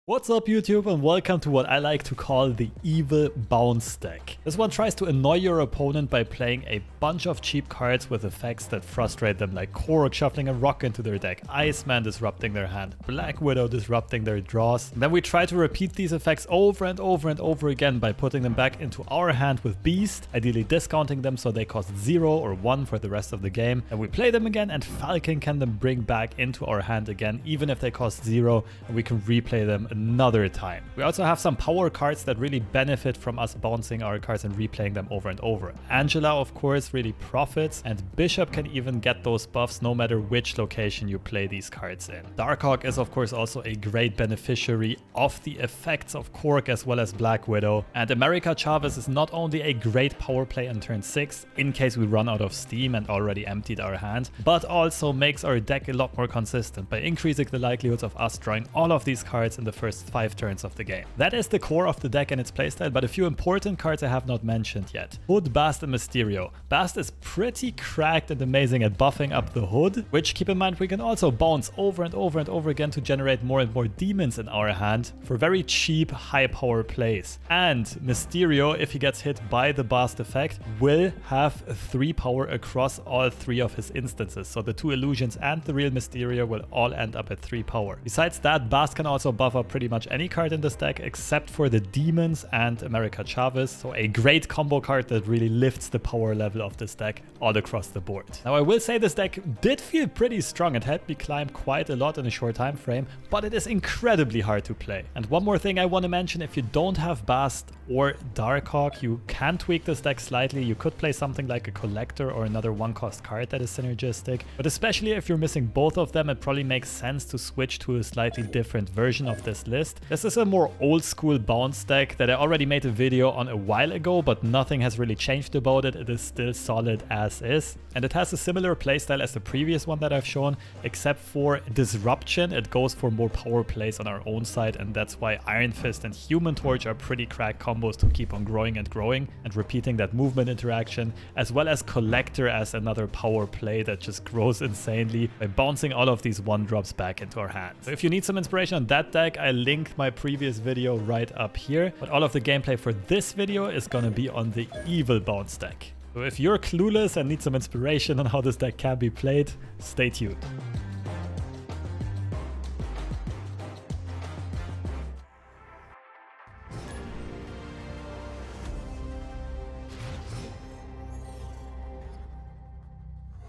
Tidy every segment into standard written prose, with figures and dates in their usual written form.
What's up YouTube, and welcome to what I like to call the evil bounce deck. This one tries to annoy your opponent by playing a bunch of cheap cards with effects that frustrate them, like Korg shuffling a rock into their deck, Iceman disrupting their hand, Black Widow disrupting their draws. And then we try to repeat these effects over and over and over again by putting them back into our hand with Beast, ideally discounting them so they cost 0 or 1 for the rest of the game. And we play them again, and Falcon can then bring back into our hand again, even if they cost 0, and we can replay them another time. We also have some power cards that really benefit from us bouncing our cards and replaying them over and over. Angela, of course, really profits, and Bishop can even get those buffs no matter which location you play these cards in. Darkhawk is of course also a great beneficiary of the effects of Korg as well as Black Widow, and America Chavez is not only a great power play on turn 6 in case we run out of steam and already emptied our hand, but also makes our deck a lot more consistent by increasing the likelihoods of us drawing all of these cards in the first 5 turns of the game. That is the core of the deck and its playstyle, but a few important cards I have not mentioned yet. Hood, Bast and Mysterio. Bast is pretty cracked and amazing at buffing up the Hood, which, keep in mind, we can also bounce over and over and over again to generate more and more demons in our hand for very cheap high power plays. And Mysterio, if he gets hit by the Bast effect, will have 3 power across all 3 of his instances, so the 2 illusions and the real Mysterio will all end up at 3 power. Besides that, Bast can also buff up pretty much any card in this deck except for the demons and America Chavez, so a great combo card that really lifts the power level of this deck all across the board. Now I will say this deck did feel pretty strong. It helped me climb quite a lot in a short time frame, but it is incredibly hard to play. And one more thing I want to mention: if you don't have Bast or Darkhawk, you can tweak this deck slightly. You could play something like a Collector or another 1-cost card that is synergistic, but especially if you're missing both of them, it probably makes sense to switch to a slightly different version of this list. This is a more old school bounce deck that I already made a video on a while ago, but nothing has really changed about it. It is still solid as is, and it has a similar playstyle as the previous one that I've shown, except for disruption. It goes for more power plays on our own side, and that's why Iron Fist and Human Torch are pretty cracked combos to keep on growing and repeating that movement interaction, as well as Collector as another power play that just grows insanely by bouncing all of these 1-drops back into our hand. So if you need some inspiration on that deck, I linked my previous video right up here, but all of the gameplay for this video is gonna be on the evil bounce deck. So if you're clueless and need some inspiration on how this deck can be played, stay tuned.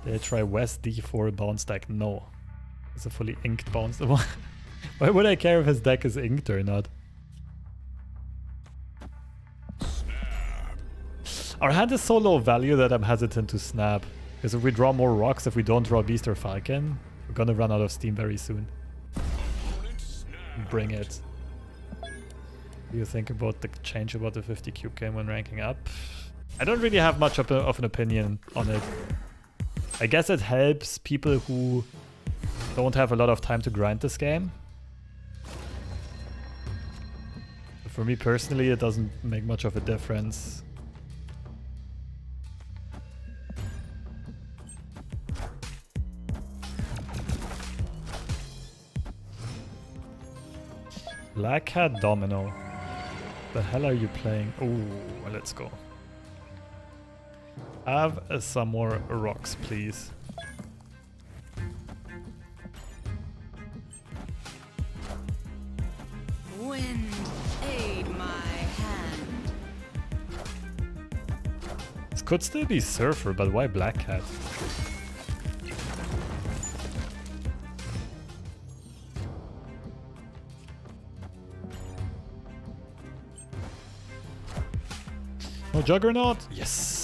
Did I try West D4 bounce deck? No. It's a fully inked bounce. Why would I care if his deck is inked or not? Our hand is so low value that I'm hesitant to snap, because if we draw more rocks, if we don't draw Beast or Falcon, we're gonna run out of steam very soon. Bring it. What do you think about the change about the 50 cube game when ranking up? I don't really have much of an opinion on it. I guess it helps people who don't have a lot of time to grind this game. But for me personally, it doesn't make much of a difference. Black Hat Domino. The hell are you playing? Oh, let's go. Have some more rocks, please. Wind, aid my hand. This could still be Surfer, but why Black Cat? No Juggernaut? Yes!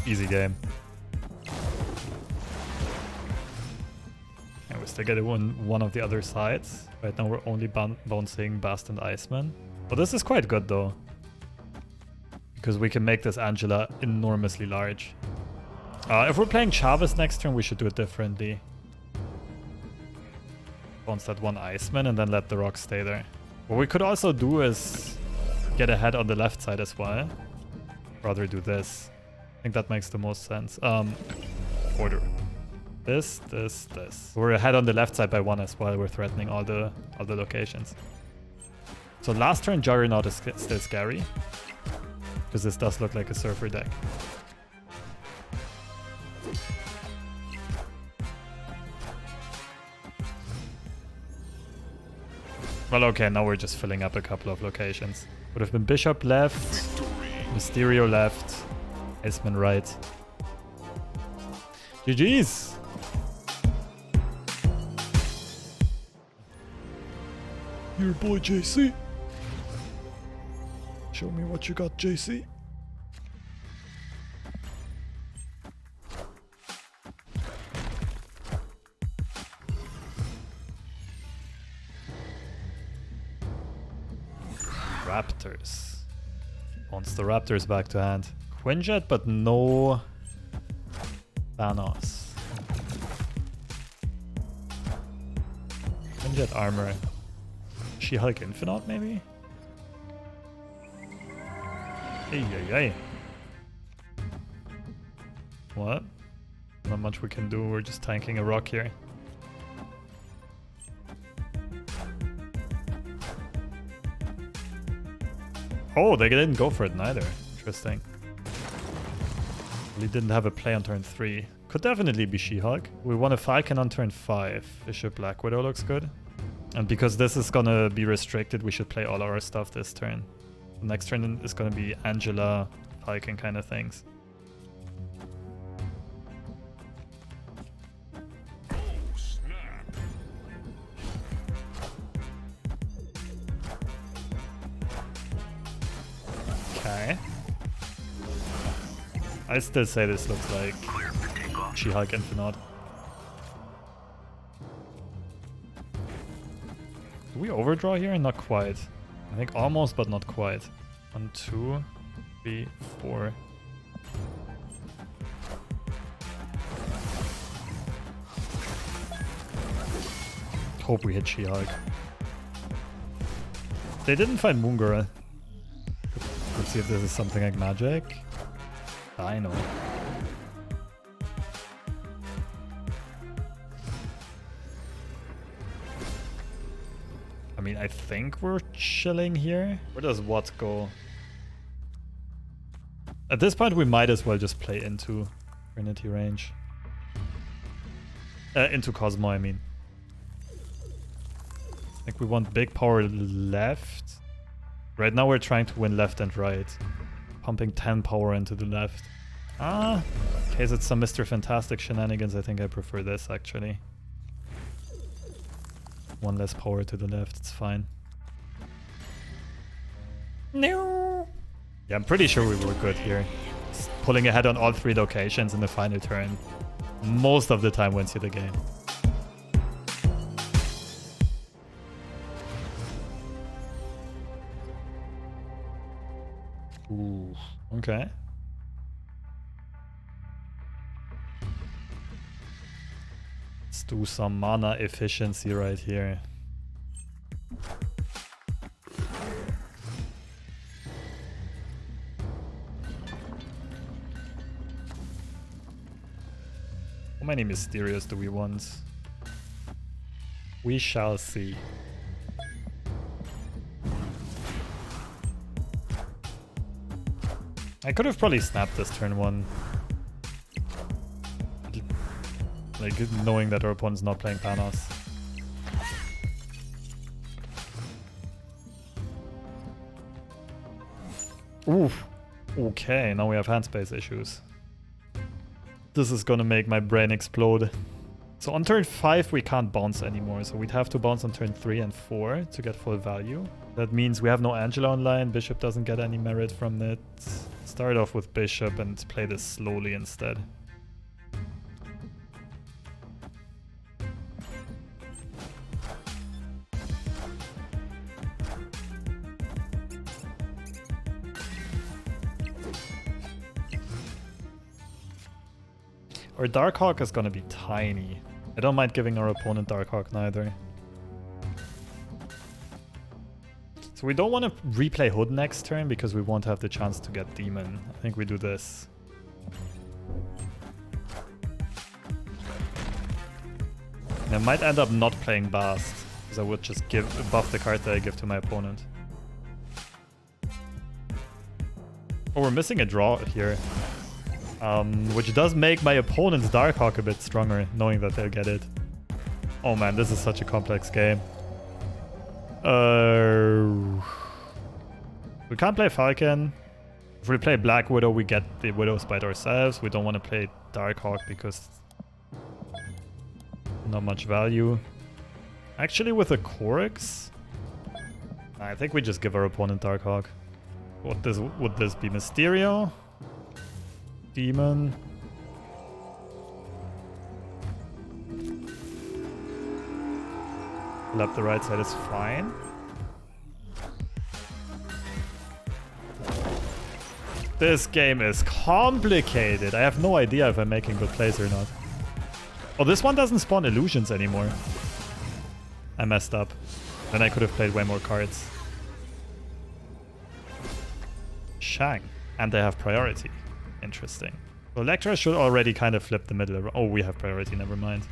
Easy game. And we still get one of the other sides. Right now we're only bouncing Bast and Iceman. But this is quite good though, because we can make this Angela enormously large. If we're playing Chavez next turn, we should do it differently. Bounce that one Iceman and then let the rock stay there. What we could also do is get ahead on the left side as well. Rather do this. I think that makes the most sense. Order. This. We're ahead on the left side by 1 as well. We're threatening all the locations. So last turn Juggernaut is still scary. Because this does look like a surfer deck. Well, okay, now we're just filling up a couple of locations. Would have been Bishop left, Mysterio left, Iceman right. GG's! Your boy JC. Show me what you got, JC. Raptors. Wants the Raptors back to hand. Quinjet, but no Thanos. Quinjet armor. She-Hulk Infinite, maybe? Hey. What? Not much we can do, we're just tanking a rock here. Oh, they didn't go for it neither. Interesting. He didn't have a play on turn 3. Could definitely be She-Hulk. We want a Falcon on turn 5. Bishop Black Widow looks good. And because this is gonna be restricted, we should play all our stuff this turn. The next turn is gonna be Angela, Falcon kind of things. Okay. I still say this looks like She-Hulk Infinite. Do we overdraw here? Not quite. I think almost, but not quite. 1, 2, 3, 4. Hope we hit She-Hulk. They didn't find Moon Girl. Let's see if this is something like magic. I know. I mean, I think we're chilling here. Where does what go? At this point, we might as well just play into Trinity range. Into Cosmo, I mean. I think we want big power left. Right now we're trying to win left and right. Pumping 10 power into the left. In case it's some Mr. Fantastic shenanigans, I think I prefer this actually. 1 less power to the left, it's fine. No. Yeah, I'm pretty sure we were good here. Just pulling ahead on all 3 locations in the final turn most of the time wins you the game. Ooh, okay. Let's do some mana efficiency right here. How many Mysterios do we want? We shall see. I could have probably snapped this turn 1. Like, knowing that our opponent's not playing Thanos. Oof. Okay, now we have hand space issues. This is gonna make my brain explode. So on turn 5 we can't bounce anymore, so we'd have to bounce on turn 3 and 4 to get full value. That means we have no Angela online, Bishop doesn't get any merit from it. Start off with Bishop and play this slowly instead. Our Darkhawk is gonna be tiny. I don't mind giving our opponent Darkhawk neither. So we don't want to replay Hood next turn because we won't have the chance to get Demon. I think we do this. I might end up not playing Bast, because I would just buff the card that I give to my opponent. Oh, we're missing a draw here. Which does make my opponent's Darkhawk a bit stronger, knowing that they'll get it. Oh man, this is such a complex game. We can't play Falcon. If we play Black Widow, we get the Widow's Bite ourselves. We don't want to play Darkhawk because not much value. Actually, with the Korgs, I think we just give our opponent Darkhawk. Would this be Mysterio? Demon? Left the right side is fine. This game is complicated. I have no idea if I'm making good plays or not. Oh, this one doesn't spawn illusions anymore. I messed up. Then I could have played way more cards. Shang. And they have priority. Interesting. So Electra should already kind of flip the middle. Oh, we have priority. Never mind.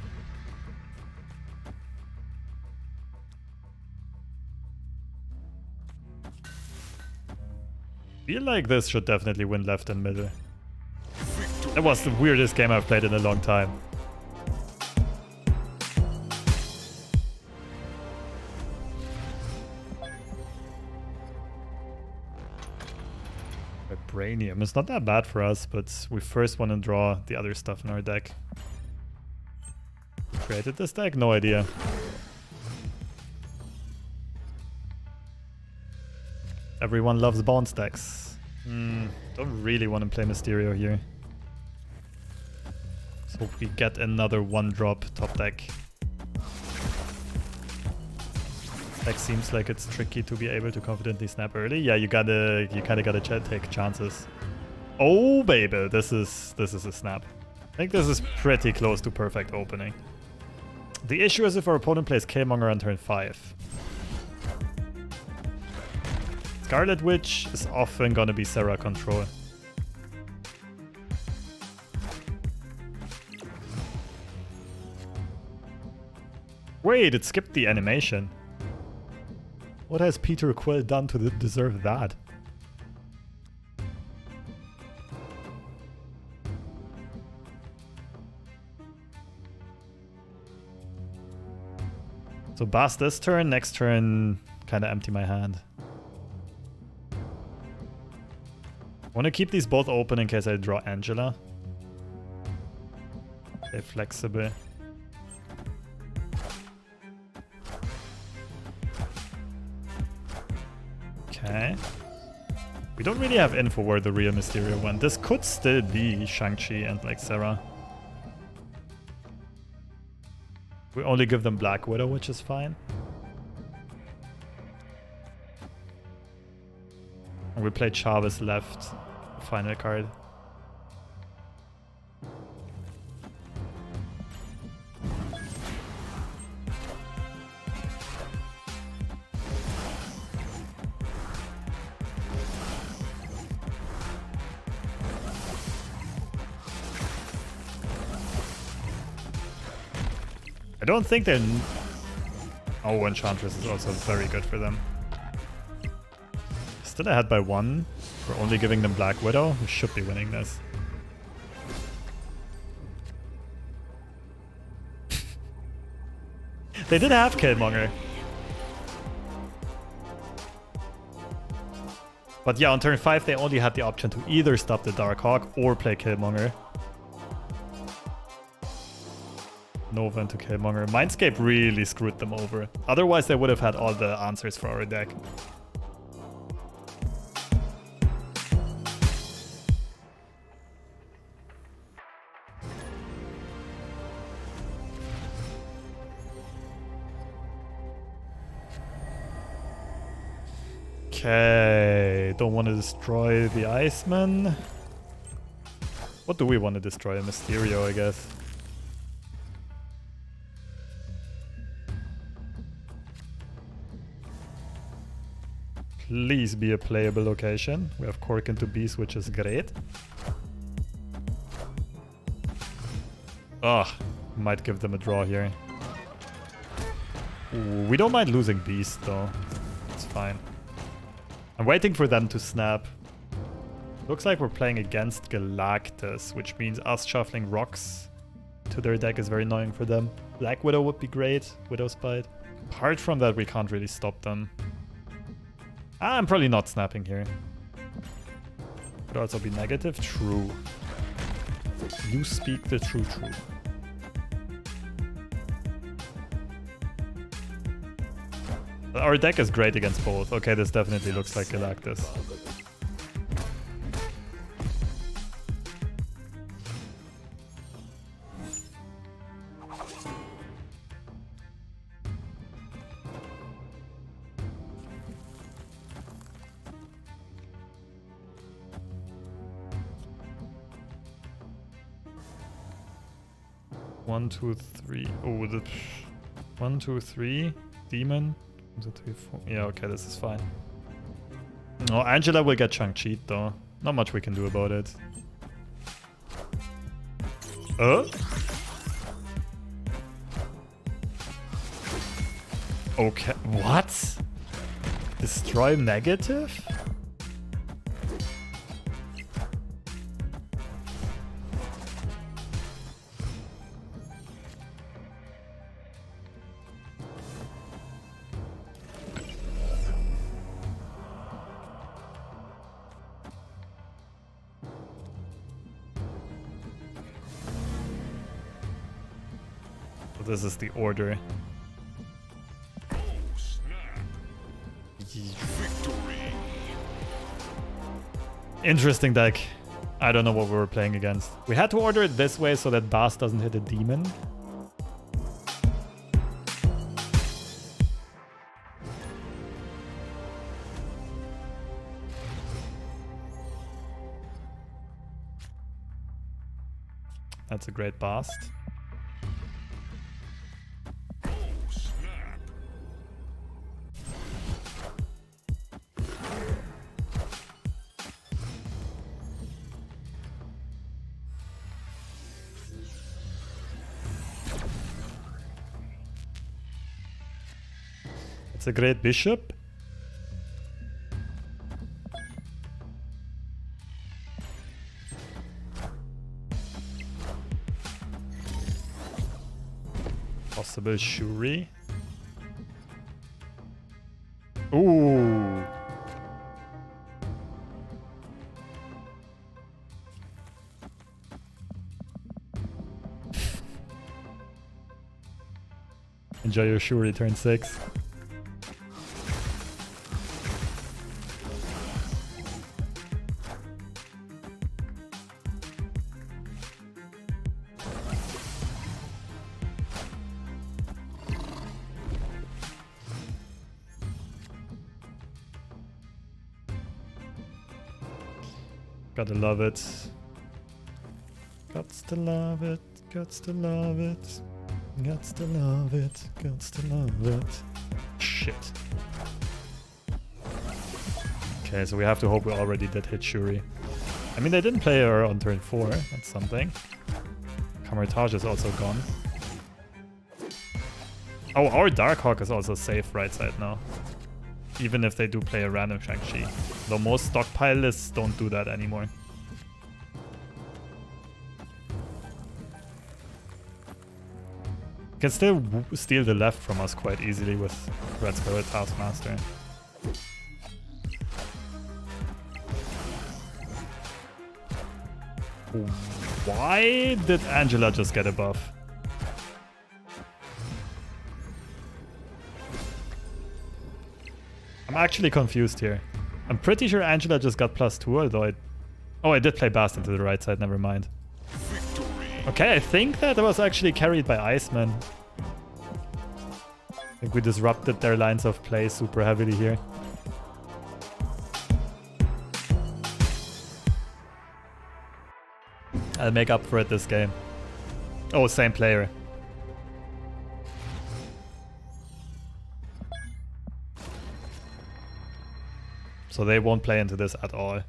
Feel like this should definitely win left and middle. That was the weirdest game I've played in a long time. Vibranium. It's not that bad for us, but we first want to draw the other stuff in our deck. Who created this deck? No idea. Everyone loves bounce decks. Don't really want to play Mysterio here. So we get another 1-drop top deck. Deck seems like it's tricky to be able to confidently snap early. Yeah, you kind of gotta take chances. Oh baby, this is a snap. I think this is pretty close to perfect opening. The issue is if our opponent plays Killmonger on turn 5. Scarlet Witch is often gonna be Serra control. Wait, it skipped the animation. What has Peter Quill done to deserve that? So Bast this turn, next turn kinda empty my hand. I want to keep these both open in case I draw Angela. Stay flexible. Okay. We don't really have info where the real Mysterio went. This could still be Shang-Chi and like Serra. We only give them Black Widow, which is fine. And we play Chavez left. Final card. I don't think they're... Oh, Enchantress is also very good for them. Still ahead by 1. We're only giving them Black Widow. We should be winning this. They did have Killmonger. But yeah, on turn 5 they only had the option to either stop the Darkhawk or play Killmonger. Nova into Killmonger. Mindscape really screwed them over. Otherwise they would have had all the answers for our deck. Okay, don't want to destroy the Iceman. What do we want to destroy? A Mysterio, I guess. Please be a playable location. We have Korg into Beast, which is great. Ugh, might give them a draw here. Ooh, we don't mind losing Beast though. It's fine. I'm waiting for them to snap. Looks like we're playing against Galactus, which means us shuffling rocks to their deck is very annoying for them. Black Widow would be great. Widow's Bite. Apart from that, we can't really stop them. I'm probably not snapping here. Could also be negative. True. You speak the true. Our deck is great against both. Okay, this definitely looks like Galactus. One, two, three. Oh, the 1, 2, 3. Demon. 1, 2, 3, 4. Yeah, okay, this is fine. Oh, Angela will get chunk cheat though. Not much we can do about it. Okay, what? Destroy negative? This is the order. Oh, snap. Victory. Interesting deck. I don't know what we were playing against. We had to order it this way so that Bast doesn't hit a demon. That's a great Bast. It's a great bishop. Possible Shuri. Ooh. Enjoy your Shuri turn 6. Gotta love it. Gots to love it. Gots to love it. Gots to love it. Gots to love it. Shit. Okay, so we have to hope we already did hit Shuri. I mean, they didn't play her on turn 4. That's something. Camartage is also gone. Oh, our Darkhawk is also safe right side now. Even if they do play a random Shang-Chi. Though most stockpile lists don't do that anymore. Can still steal the left from us quite easily with Red Spirit Taskmaster. Why did Angela just get a buff? I'm actually confused here. I'm pretty sure Angela just got +2, although I did play Bast into the right side, never mind. Victory. Okay, I think that was actually carried by Iceman. I think we disrupted their lines of play super heavily here. I'll make up for it this game. Oh, same player. So they won't play into this at all.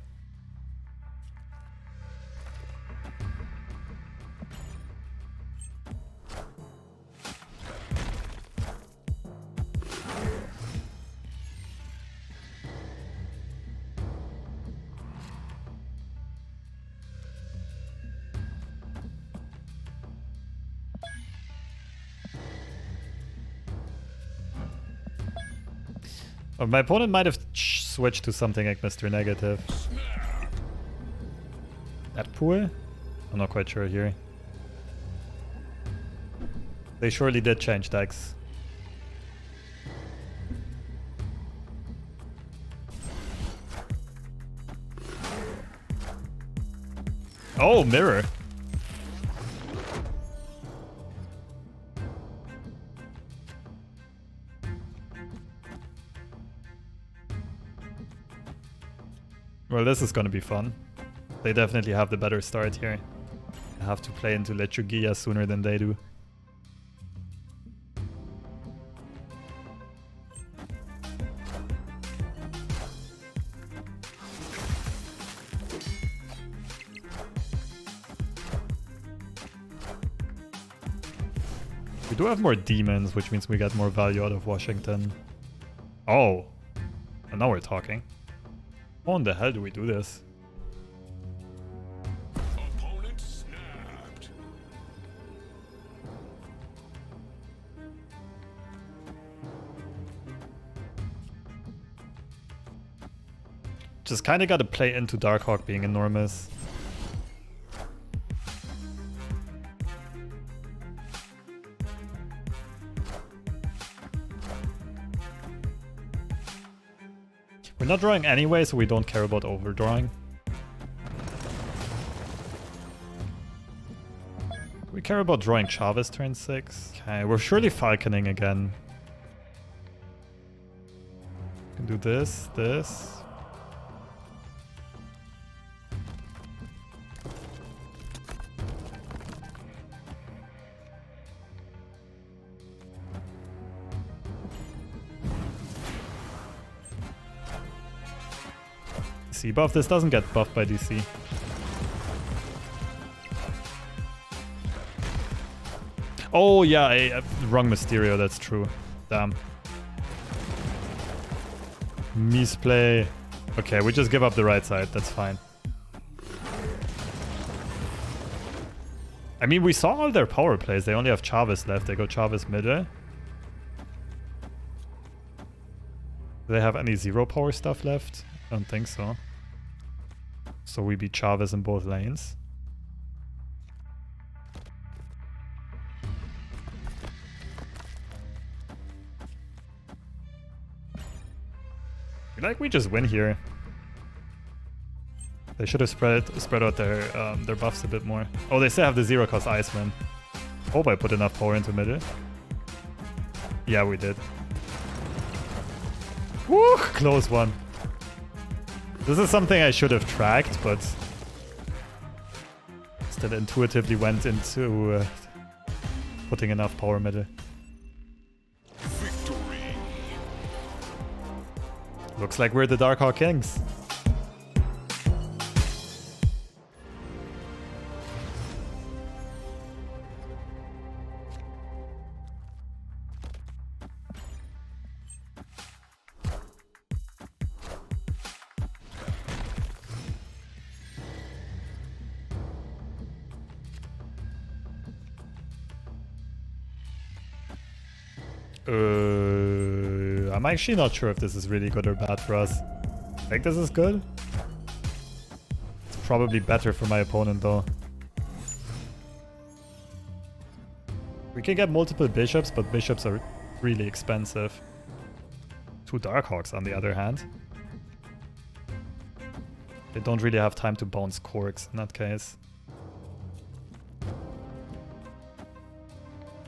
Or my opponent might have switched to something like Mr. Negative. That pool? I'm not quite sure here. They surely did change decks. Oh, mirror. Well, this is gonna be fun. They definitely have the better start here. I have to play into Lechugia sooner than they do. We do have more demons, which means we get more value out of Washington. Oh, and now we're talking. How in the hell do we do this? Opponent snapped. Just kind of got to play into Darkhawk being enormous. We're not drawing anyway, so we don't care about overdrawing. We care about drawing Chavez turn 6. Okay, we're surely falconing again. Can do this, this. DC buff. This doesn't get buffed by DC. Oh yeah, I wrong Mysterio, that's true. Damn. Misplay. Okay, we just give up the right side, that's fine. I mean, we saw all their power plays. They only have Chavez left. They go Chavez middle. Do they have any zero power stuff left? I don't think so. So we beat Chavez in both lanes. I feel like we just win here. They should have spread out their buffs a bit more. Oh, they still have the zero cost Iceman. Hope I put enough power into middle. Yeah, we did. Woo! Close one. This is something I should have tracked, but still intuitively went into putting enough power middle. Victory. Looks like we're the Darkhawk Kings. I'm actually not sure if this is really good or bad for us. I think this is good. It's probably better for my opponent though. We can get multiple bishops, but bishops are really expensive. 2 Darkhawks on the other hand. They don't really have time to bounce Korgs in that case.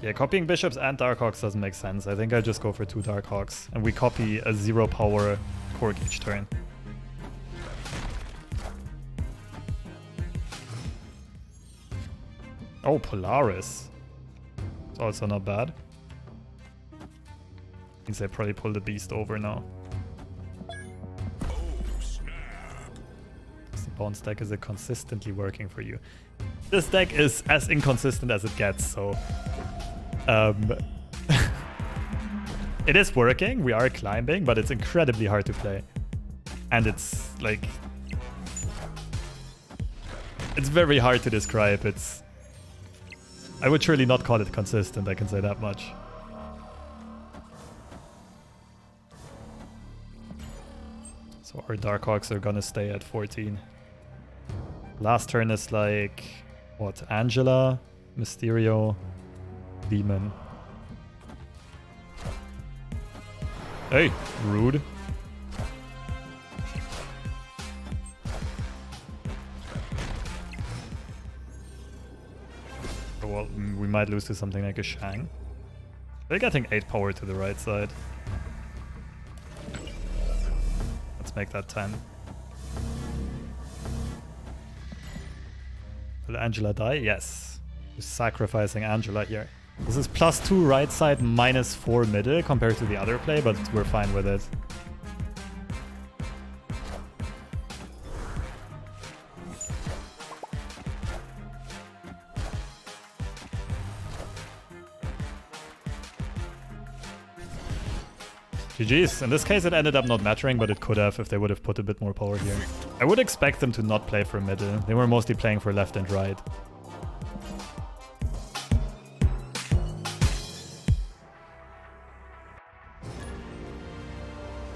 Yeah, copying bishops and Darkhawks doesn't make sense. I think I just go for 2 Darkhawks and we copy a 0 power Korg each turn. Oh, Polaris. It's also not bad. Means I probably pull the Beast over now. Oh, snap. The bounce deck, is it consistently working for you? This deck is as inconsistent as it gets, so... it is working, we are climbing, but it's incredibly hard to play. And it's like... It's very hard to describe. I would surely not call it consistent, I can say that much. So our Darkhawks are gonna stay at 14. Last turn is like, what, Angela, Mysterio, Demon. Hey, rude. Well, we might lose to something like a Shang. They're getting 8 power to the right side. Let's make that 10. Will Angela die? Yes. We're sacrificing Angela here. This is +2 right side, -4 middle compared to the other play, but we're fine with it. GG's. In this case it ended up not mattering, but it could have if they would have put a bit more power here. I would expect them to not play for middle. They were mostly playing for left and right.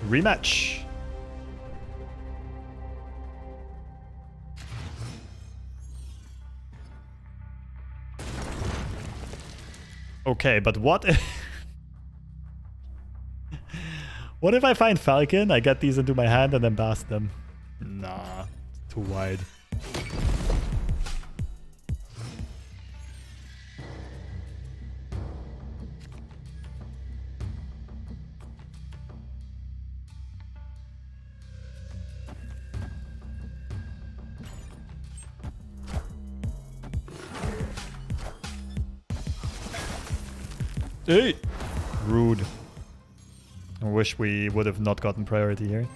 Rematch. Okay, but what if... What if I find Falcon, I get these into my hand and then Bast them? Nah, it's too wide. Hey! Rude. I wish we would have not gotten priority here.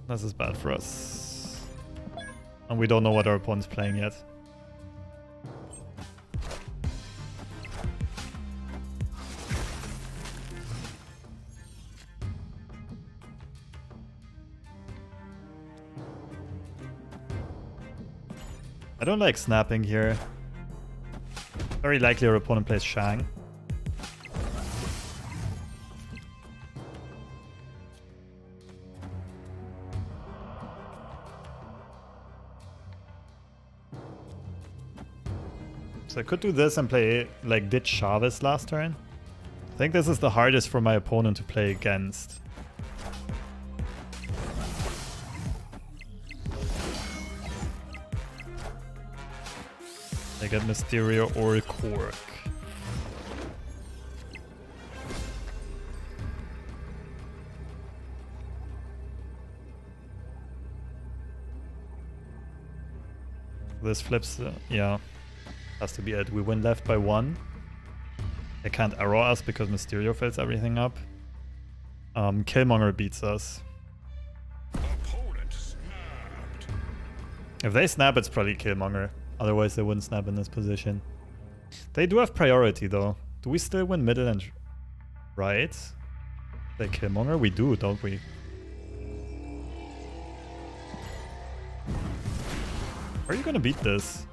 This is bad for us. And we don't know what our opponent's playing yet. I don't like snapping here. Very likely our opponent plays Shang. So I could do this and play, like, did Chavez last turn. I think this is the hardest for my opponent to play against. I get Mysterio or Korg. This flips, yeah. Has to be it. We win left by 1. They can't arrow us because Mysterio fills everything up. Killmonger beats us. Opponent snapped. If they snap, it's probably Killmonger. Otherwise, they wouldn't snap in this position. They do have priority, though. Do we still win middle and right? They Killmonger? We do, don't we? How are you gonna beat this?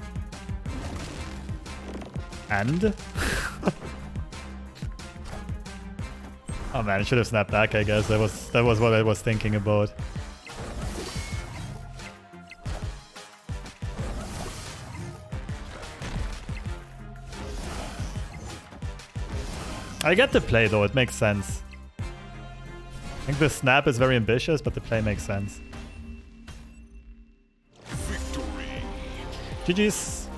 And? Oh man, I should have snapped back, I guess. That was what I was thinking about. I get the play though, it makes sense. I think the snap is very ambitious, but the play makes sense. Victory. GG's.